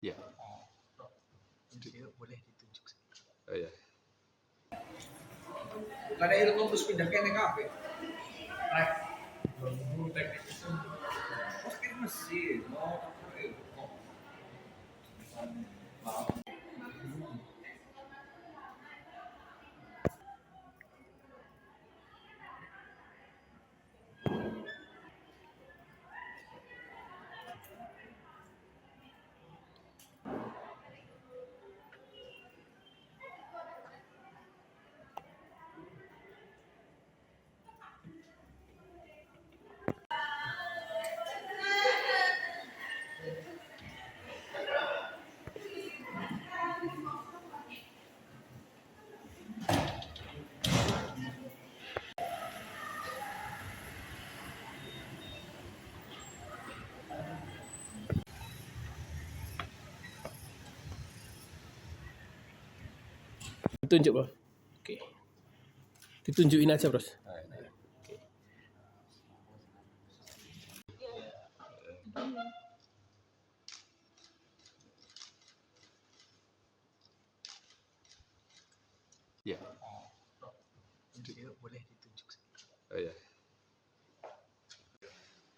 Ya. Boleh ditunjuk. Oh ya. Bukannya itu terus pindah ke NKP? Rek. Teknik itu. Oke mesin. Ditunjuk, Bro. Oke. Ditunjukin aja, Bro. Ya. Boleh ditunjuk. Oh ya.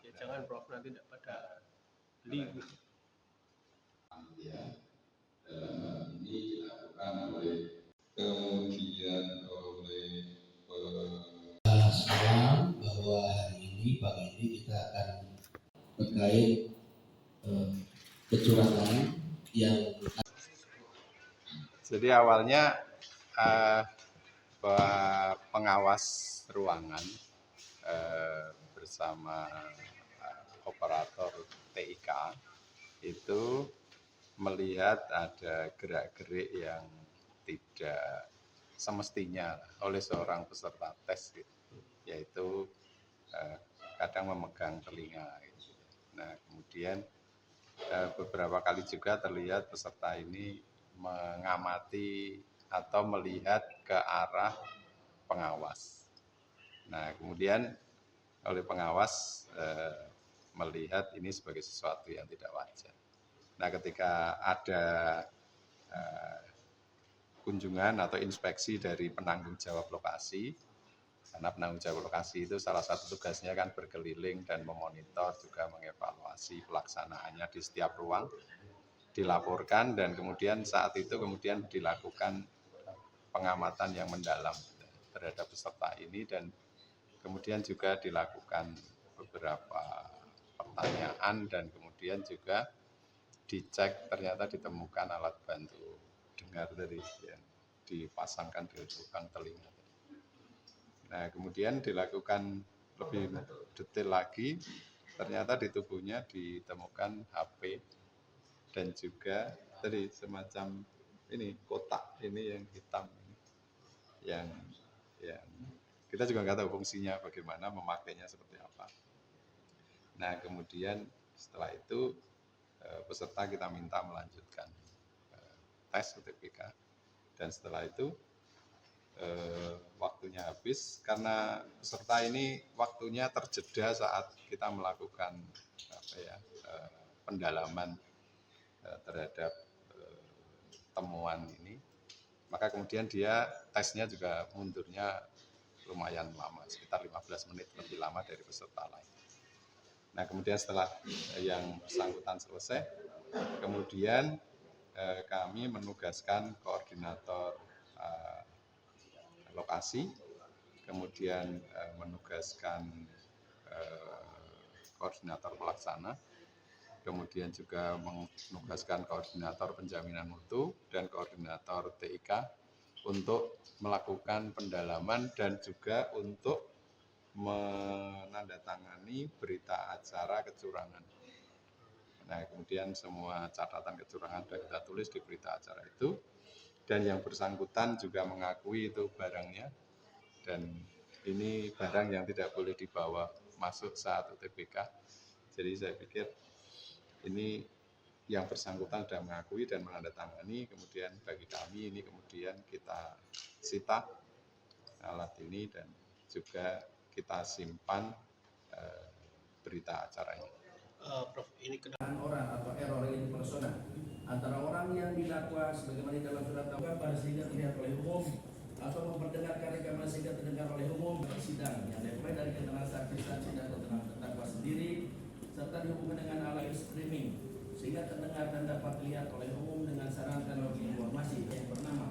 Ya jangan, Prof, nanti tidak pada beli. Ini dilakukan oleh kemudian oleh sekarang bahwa hari ini pagi ini kita akan terkait kecurangan yang Jadi awalnya pengawas ruangan bersama operator TIK itu melihat ada gerak-gerik yang tidak semestinya oleh seorang peserta tes, yaitu kadang memegang telinga. Nah, kemudian beberapa kali juga terlihat peserta ini mengamati atau melihat ke arah pengawas. Nah, kemudian oleh pengawas melihat ini sebagai sesuatu yang tidak wajar. Nah, ketika ada kunjungan atau inspeksi dari penanggung jawab lokasi, karena penanggung jawab lokasi itu salah satu tugasnya kan berkeliling dan memonitor, juga mengevaluasi pelaksanaannya di setiap ruang, dilaporkan, dan kemudian saat itu kemudian dilakukan pengamatan yang mendalam terhadap peserta ini, dan kemudian juga dilakukan beberapa pertanyaan, dan kemudian juga dicek, ternyata ditemukan alat bantu dengar dari yang dipasangkan di lubang telinga. Nah, kemudian dilakukan lebih detail lagi, ternyata di tubuhnya ditemukan HP dan juga tadi semacam ini kotak ini yang hitam ini, yang kita juga nggak tahu fungsinya bagaimana, memakainya seperti apa. Nah, kemudian setelah itu peserta kita minta melanjutkan tes UTBK, dan setelah itu waktunya habis karena peserta ini waktunya terjeda saat kita melakukan pendalaman terhadap temuan ini, maka kemudian dia tesnya juga mundurnya lumayan lama, sekitar 15 menit lebih lama dari peserta lain. Nah, kemudian setelah yang bersangkutan selesai, kemudian kami menugaskan koordinator lokasi, kemudian menugaskan koordinator pelaksana, kemudian juga menugaskan koordinator penjaminan mutu dan koordinator TIK untuk melakukan pendalaman dan juga untuk menandatangani berita acara kecurangan. Nah, kemudian semua catatan kecurangan sudah kita tulis di berita acara itu, dan yang bersangkutan juga mengakui itu barangnya, dan ini barang yang tidak boleh dibawa masuk saat UTBK. Jadi saya pikir ini yang bersangkutan sudah mengakui dan menandatangani, kemudian bagi kami ini kemudian kita sita alat ini dan juga kita simpan berita acaranya. Prof, ini orang atau error in persona antara orang yang didakwa sebagaimana dalam surat Taubat sehingga terlihat oleh umum atau memperdengarkan rekaman sehingga terdengar oleh umum persidangan yang dimulai dari keterangan saksi-saksi dan keterangan terdakwa sendiri serta dihubungkan dengan alat streaming sehingga terdengar dan dapat dilihat oleh umum dengan sarana teknologi informasi yang bernama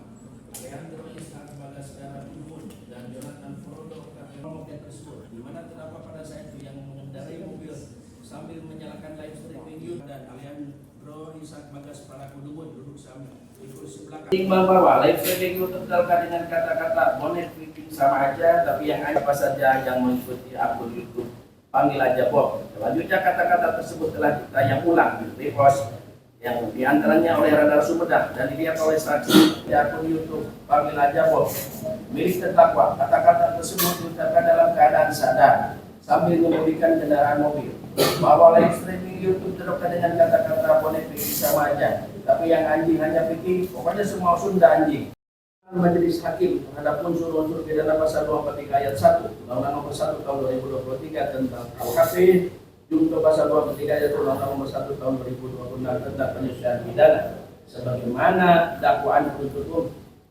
Alejandro Ishak Bagas Darabun dan Jonathan Frodo Kakek tersebut, di mana terdapat pada saat itu yang mengendarai mobil sambil menyalakan live streaming YouTube dan Alejandro Ishak Bagas Parakudumut duduk sambil di kursi belakang. Iqbal bahwa live streaming YouTube terkait dengan kata-kata bonet flipping sama aja, tapi yang apa saja yang mengikuti akun YouTube panggil aja Bob. Selanjutnya kata-kata tersebut telah kita ulang di repost yang diantaranya oleh Radar Sumedang dan dilihat oleh saksi di akun YouTube panggil aja Bob milik terdakwa. Kata-kata tersebut diucapkan dalam keadaan sadar sambil mengemudikan kendaraan mobil. Bahwa live streaming YouTube terkait dengan kata-kata bonek pikir sama aja, tapi yang anjing hanya pikir, pokoknya semua Sunda anjing. Majelis Hakim terhadap unsur-unsur pidana pasal 243 ayat 1 Undang-Undang Nomor 1 Tahun 2023 tentang KUHP, junto pasal 243 ayat Undang-Undang Nomor 1 Tahun 2026 tentang penyesuaian pidana, sebagaimana dakwaan penuntut umum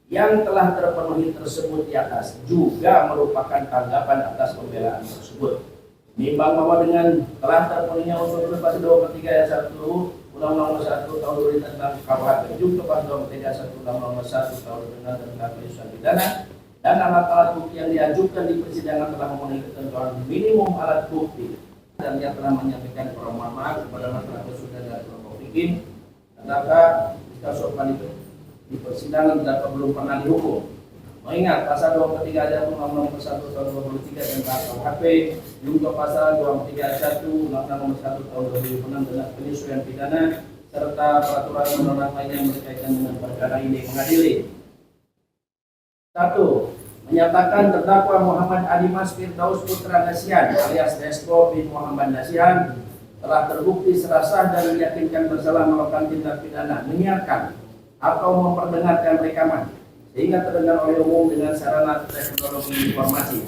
yang telah terpenuhi tersebut di atas juga merupakan tanggapan atas pembelaan tersebut. Nimbang bahwa dengan telah terpenuhinya unsur pasal 243 ayat 1 Undang-Undang Nomor 1 Tahun 2000 tentang KUHP, junto pasal 243 ayat 1 Undang-Undang Nomor 1 Tahun 2000 tentang penyesuaian pidana, dan alat-alat bukti yang diajukan di persidangan telah memenuhi ketentuan minimum alat bukti, dan yang telah menyampaikan permohonan maaf kepada masyarakat sudah dan kelompok bikin terdakwa kasus itu di persidangan terdakwa belum pernah dihukum. Mengingat pasal 23 ayat Undang-Undang Nomor 1 Tahun 2003 tentang KUHP, junto pasal 23 ayat 1 Undang-Undang Nomor 1 Tahun 2006 tentang penyesuaian pidana serta peraturan undang-undang lain yang berkaitan dengan perkara ini mengadili. 1. Menyatakan terdakwa Muhammad Adimas Firdaus Putra Nasihan alias Desko bin Muhammad Nasihan telah terbukti secara sah dan meyakinkan bersalah melakukan tindak pidana menyiarkan atau memperdengarkan rekaman sehingga terdengar oleh umum dengan sarana teknologi informasi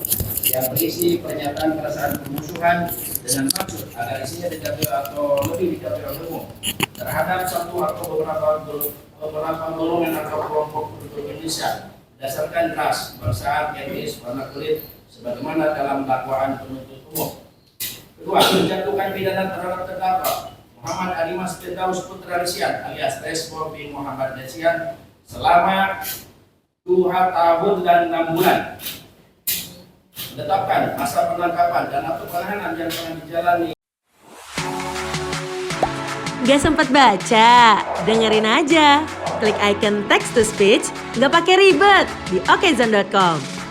yang berisi pernyataan perasaan permusuhan dengan maksud agar isinya diketahui atau lebih diketahui oleh umum terhadap satu atau beberapa golongan atau kelompok penduduk Indonesia berdasarkan ras, bangsa, etnis, warna kulit sebagaimana dalam dakwaan penuntut umum. Kedua, menjatuhkan pidana terhadap terdakwa Muhammad Adimas Firdaus Putra Nasihan alias Desko bin Muhammad Nasihan selama 2 tahun dan 6 bulan. Menetapkan masa penangkapan dan atau penahanan yang telah dijalani. Gak sempat baca? Dengerin aja. Klik icon text to speech, gak pakai ribet di okezone.com.